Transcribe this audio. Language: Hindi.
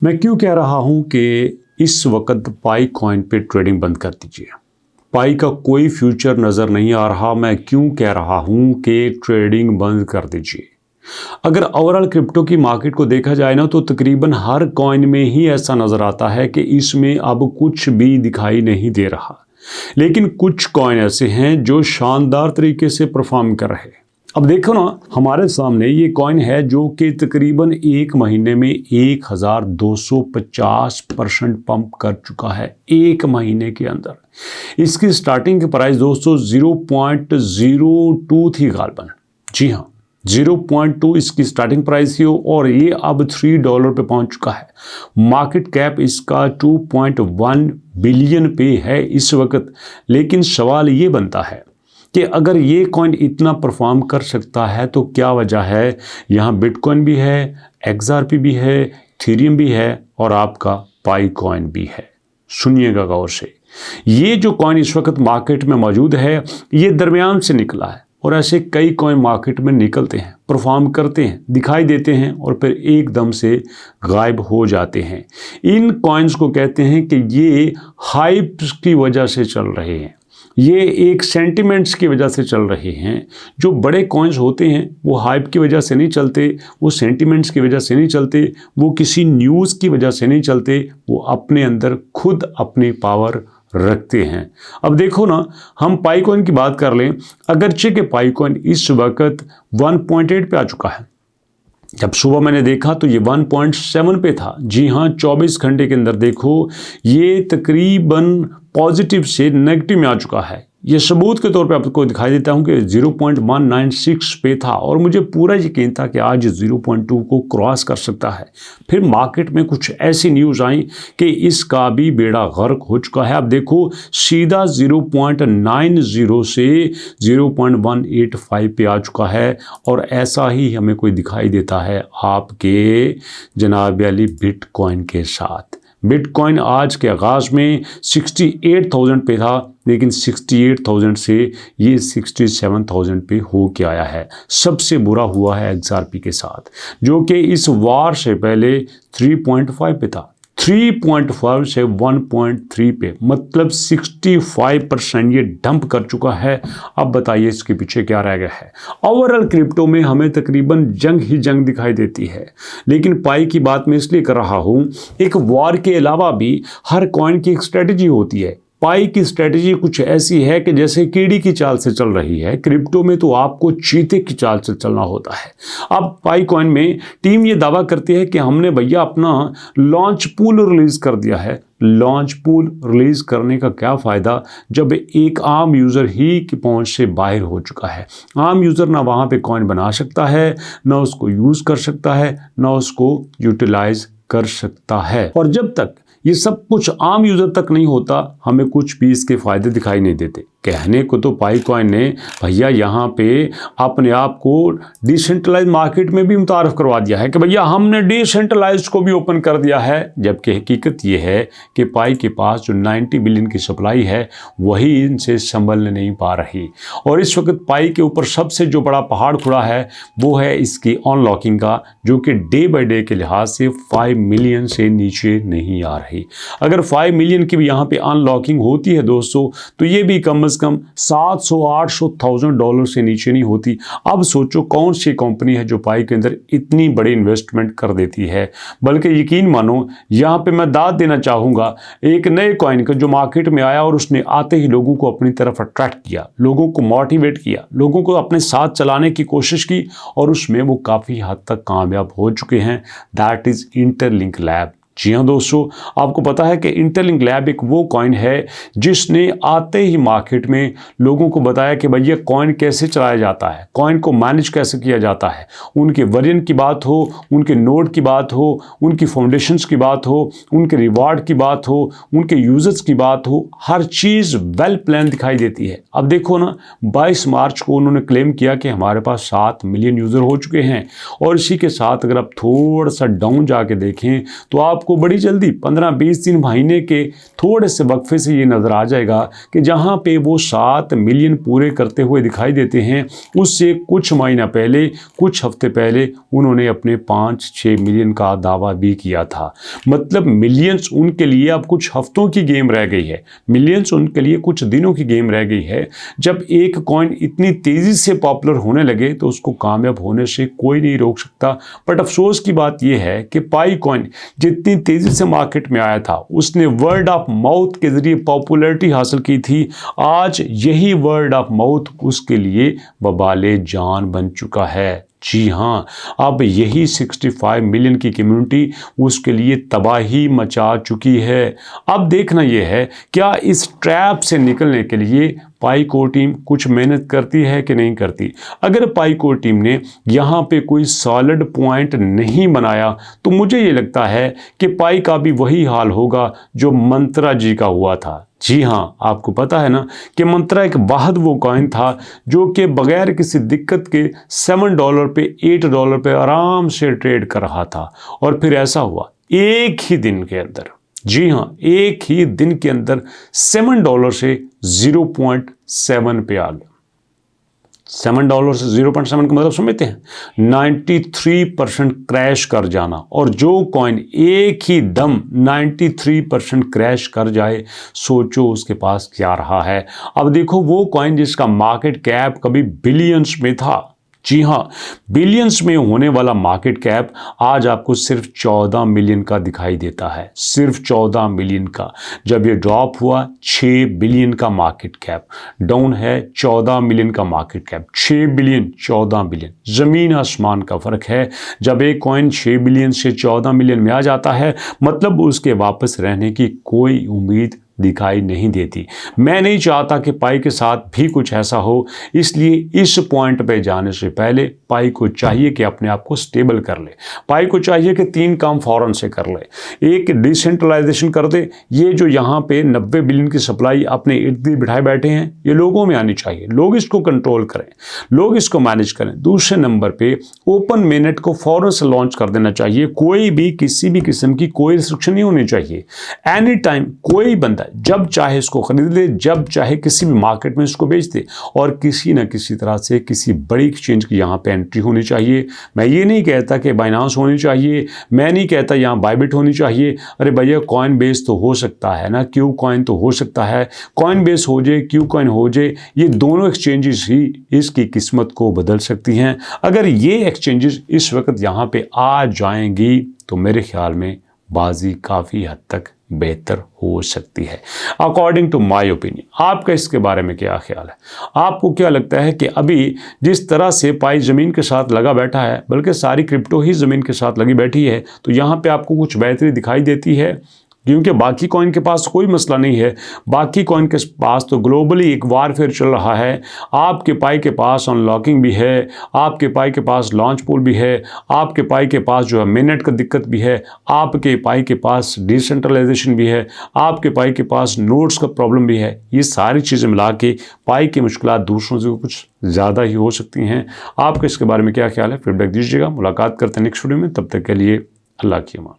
मैं क्यों कह रहा हूं कि इस वक्त पाई कॉइन पे ट्रेडिंग बंद कर दीजिए। पाई का कोई फ्यूचर नज़र नहीं आ रहा। मैं क्यों कह रहा हूं कि ट्रेडिंग बंद कर दीजिए। अगर ओवरऑल क्रिप्टो की मार्केट को देखा जाए ना तो तकरीबन हर कॉइन में ही ऐसा नज़र आता है कि इसमें अब कुछ भी दिखाई नहीं दे रहा। लेकिन कुछ कॉइन ऐसे हैं जो शानदार तरीके से परफॉर्म कर रहे हैं। अब देखो ना, हमारे सामने ये कॉइन है जो कि तकरीबन एक महीने में 1250% पंप कर चुका है। एक महीने के अंदर इसकी स्टार्टिंग की प्राइस दोस्तों 0.02 थी गालबन। जी हाँ, 0.2 इसकी स्टार्टिंग प्राइस थी और ये अब $3 पे पहुंच चुका है। मार्केट कैप इसका 2.1 बिलियन पे है इस वक्त। लेकिन सवाल ये बनता है कि अगर ये कॉइन इतना परफॉर्म कर सकता है तो क्या वजह है। यहाँ बिटकॉइन भी है, XRP भी है, इथेरियम भी है और आपका पाई कॉइन भी है। सुनिएगा गौर से, ये जो कॉइन इस वक्त मार्केट में मौजूद है ये दरमियान से निकला है और ऐसे कई कॉइन मार्केट में निकलते हैं, परफॉर्म करते हैं, दिखाई देते हैं और फिर एकदम से गायब हो जाते हैं। इन कॉइन्स को कहते हैं कि ये हाइप की वजह से चल रहे हैं, ये एक सेंटिमेंट्स की वजह से चल रहे हैं। जो बड़े कॉइन्स होते हैं वो हाइप की वजह से नहीं चलते, वो सेंटिमेंट्स की वजह से नहीं चलते, वो किसी न्यूज़ की वजह से नहीं चलते, वो अपने अंदर खुद अपनी पावर रखते हैं। अब देखो ना, हम पाई कॉइन की बात कर लें। अगरचे के पाई कॉइन इस वक्त 1.8 पे आ चुका है। जब सुबह मैंने देखा तो ये 1.7 पे था। जी हाँ, 24 घंटे के अंदर देखो ये तकरीबन पॉजिटिव से नेगेटिव में आ चुका है। ये सबूत के तौर पे आपको दिखाई देता हूँ कि 0.196 पे था और मुझे पूरा यकीन था कि आज 0.2 को क्रॉस कर सकता है। फिर मार्केट में कुछ ऐसी न्यूज़ आई कि इसका भी बेड़ा गर्क हो चुका है। अब देखो सीधा 0.90 से 0.185 पे आ चुका है और ऐसा ही हमें कोई दिखाई देता है आपके जनाब अली बिटकॉइन के साथ। बिटकॉइन आज के आगाज़ में 68,000 पे था, लेकिन 68,000 से ये 67,000 पे हो के आया है। सबसे बुरा हुआ है XRP के साथ, जो कि इस वार से पहले 3.5 पे था। 3.5 से 1.3 पे, मतलब 65% ये डंप कर चुका है। अब बताइए इसके पीछे क्या रह गया है। ओवरऑल क्रिप्टो में हमें तकरीबन जंग ही जंग दिखाई देती है, लेकिन पाई की बात मैं इसलिए कर रहा हूँ, एक वॉर के अलावा भी हर कॉइन की एक स्ट्रेटजी होती है। पाई की स्ट्रेटजी कुछ ऐसी है कि जैसे कीड़ी की चाल से चल रही है, क्रिप्टो में तो आपको चीते की चाल से चलना होता है। अब पाई कॉइन में टीम ये दावा करती है कि हमने भैया अपना लॉन्च पूल रिलीज कर दिया है। लॉन्च पूल रिलीज करने का क्या फ़ायदा जब एक आम यूज़र ही की पहुंच से बाहर हो चुका है। आम यूज़र ना वहाँ पे कॉइन बना सकता है, ना उसको यूज़ कर सकता है, ना उसको यूटिलाइज कर सकता है। और जब तक ये सब कुछ आम यूज़र तक नहीं होता, हमें कुछ भी इसके फ़ायदे दिखाई नहीं देते। कहने को तो पाई कॉइन ने भैया यहाँ पे अपने आप को डिसेंट्रलाइज मार्केट में भी मुतारफ़ करवा दिया है कि भैया हमने डिसेंट्रलाइज को भी ओपन कर दिया है, जबकि हकीकत ये है कि पाई के पास जो 90 बिलियन की सप्लाई है वही इनसे संभल नहीं पा रही। और इस वक्त पाई के ऊपर सबसे जो बड़ा पहाड़ खुड़ा है वो है इसकी अनलॉकिंग का, जो कि डे बाई डे के लिहाज से 5 मिलियन से नीचे नहीं आ रही। अगर 5 मिलियन की भी यहाँ पे अनलॉकिंग होती है दोस्तों, तो ये भी कम से कम 700-800,000 डॉलर से नीचे नहीं होती। अब सोचो कौन सी कंपनी है जो पाई के अंदर इतनी बड़ी इन्वेस्टमेंट कर देती है। बल्कि यकीन मानो, यहाँ पे मैं दाद देना चाहूँगा एक नए कॉइन का जो मार्केट में आया और उसने आते ही लोगों को अपनी तरफ अट्रैक्ट किया, लोगों को मोटिवेट किया, लोगों को अपने साथ चलाने की कोशिश की और उसमें वो काफ़ी हद तक कामयाब हो चुके हैं। That is interlink lab. जी हाँ दोस्तों, आपको पता है कि इंटरलिंक लैब एक वो कॉइन है जिसने आते ही मार्केट में लोगों को बताया कि भैया कॉइन कैसे चलाया जाता है, कॉइन को मैनेज कैसे किया जाता है। उनके वर्जन की बात हो, उनके नोड की बात हो, उनकी फाउंडेशंस की बात हो, उनके रिवार्ड की बात हो, उनके यूजर्स की बात हो, हर चीज़ वेल प्लान दिखाई देती है। अब देखो ना, 22 मार्च को उन्होंने क्लेम किया कि हमारे पास 7 मिलियन यूज़र हो चुके हैं और इसी के साथ अगर आप थोड़ा सा डाउन जाके देखें तो आपको आपको बड़ी जल्दी 15-20 दिन महीने के थोड़े से वक्फे से ये नज़र आ जाएगा कि जहाँ पे वो 7 मिलियन पूरे करते हुए दिखाई देते हैं, उससे कुछ महीना पहले, कुछ हफ्ते पहले उन्होंने अपने 5-6 मिलियन का दावा भी किया था। मतलब मिलियंस उनके लिए अब कुछ हफ्तों की गेम रह गई है, मिलियंस उनके लिए कुछ दिनों की गेम रह गई है। जब एक कॉइन इतनी तेज़ी से पॉपुलर होने लगे तो उसको कामयाब होने से कोई नहीं रोक सकता। बट अफसोस की बात यह है कि पाई कॉइन जितनी तेज़ी से मार्केट में आया था, उसने वर्ड ऑफ माउथ के ज़रिए पॉपुलैरिटी हासिल की थी। आज यही वर्ड ऑफ माउथ उसके लिए वबाले जान बन चुका है। जी हाँ, अब यही 65 मिलियन की कम्युनिटी उसके लिए तबाही मचा चुकी है। अब देखना यह है क्या इस ट्रैप से निकलने के लिए पाईको टीम कुछ मेहनत करती है कि नहीं करती। अगर पाईको टीम ने यहाँ पे कोई सॉलिड पॉइंट नहीं बनाया तो मुझे ये लगता है कि पाई का भी वही हाल होगा जो मंत्रा जी का हुआ था। जी हाँ, आपको पता है ना कि मंत्रा एक वाहद वो कॉइन था जो कि बगैर किसी दिक्कत के $7 पे $8 पे आराम से ट्रेड कर रहा था। और फिर ऐसा हुआ एक ही दिन के अंदर, जी हाँ, एक ही दिन के अंदर $7 से 0.7 पे आ गया। $7 से 0.7 का मतलब समझते हैं, 93% क्रैश कर जाना। और जो कॉइन एक ही दम 93% क्रैश कर जाए, सोचो उसके पास क्या रहा है। अब देखो वो कॉइन जिसका मार्केट कैप कभी बिलियंस में था, जी हाँ, बिलियंस में होने वाला मार्केट कैप आज आपको सिर्फ 14 मिलियन का दिखाई देता है, सिर्फ 14 मिलियन का। जब ये ड्रॉप हुआ 6 बिलियन का मार्केट कैप, डाउन है 14 मिलियन का मार्केट कैप। 6 बिलियन 14 बिलियन, ज़मीन आसमान का फ़र्क है। जब एक कॉइन 6 बिलियन से 14 मिलियन में आ जाता है, मतलब उसके वापस रहने की कोई उम्मीद दिखाई नहीं देती। मैं नहीं चाहता कि पाई के साथ भी कुछ ऐसा हो, इसलिए इस पॉइंट पे जाने से पहले पाई को चाहिए कि अपने आप को स्टेबल कर ले। पाई को चाहिए कि 3 काम फौरन से कर ले। एक, डिसेंट्रलाइजेशन कर दे। ये जो यहाँ पे 90 बिलियन की सप्लाई अपने इर्द गिर्द बिठाए बैठे हैं, ये लोगों में आनी चाहिए। लोग इसको कंट्रोल करें, लोग इसको मैनेज करें। दूसरे नंबर पे ओपन मेनेट को फौरन से लॉन्च कर देना चाहिए। कोई भी किसी भी किस्म की कोई रिस्ट्रिक्शन नहीं होनी चाहिए। एनी टाइम कोई बंदा जब चाहे इसको खरीद ले, जब चाहे किसी भी मार्केट में इसको बेच दे। और किसी न किसी तरह से किसी बड़ी एक्सचेंज की यहाँ पे एंट्री होनी चाहिए। मैं ये नहीं कहता कि बाइनांस होनी चाहिए, मैं नहीं कहता यहाँ बायबिट होनी चाहिए। अरे भैया, कॉइन बेस तो हो सकता है ना, क्यू कॉइन तो हो सकता है। कॉइन बेस हो जाए, क्यू कॉइन हो जाए, ये दोनों एक्सचेंजेस ही इसकी किस्मत को बदल सकती हैं। अगर ये एक्सचेंजेस इस वक्त यहाँ पे आ जाएंगी तो मेरे ख्याल में बाजी काफ़ी हद तक बेहतर हो सकती है, अकॉर्डिंग टू माय ओपिनियन। आपका इसके बारे में क्या ख्याल है? आपको क्या लगता है कि अभी जिस तरह से पाई ज़मीन के साथ लगा बैठा है, बल्कि सारी क्रिप्टो ही ज़मीन के साथ लगी बैठी है, तो यहाँ पे आपको कुछ बेहतरी दिखाई देती है? क्योंकि बाकी कॉइन के पास कोई मसला नहीं है। बाकी कॉइन के पास तो ग्लोबली एक वारफेयर चल रहा है। आपके पाई के पास अनलॉकिंग भी है, आपके पाई के पास लॉन्च पूल भी है, आपके पाई के पास जो है मिनट का दिक्कत भी है, आपके पाई के पास डिसेंट्रलाइजेशन भी है, आपके पाई के पास नोड्स का प्रॉब्लम भी है। ये सारी चीज़ें मिला के पाई की मुश्किलात दूसरों से कुछ ज़्यादा ही हो सकती हैं। आपको इसके बारे में क्या ख्याल है? फीडबैक दीजिएगा। मुलाकात करते हैं नेक्स्ट वीडियो में। तब तक के लिए अल्लाह की अमान।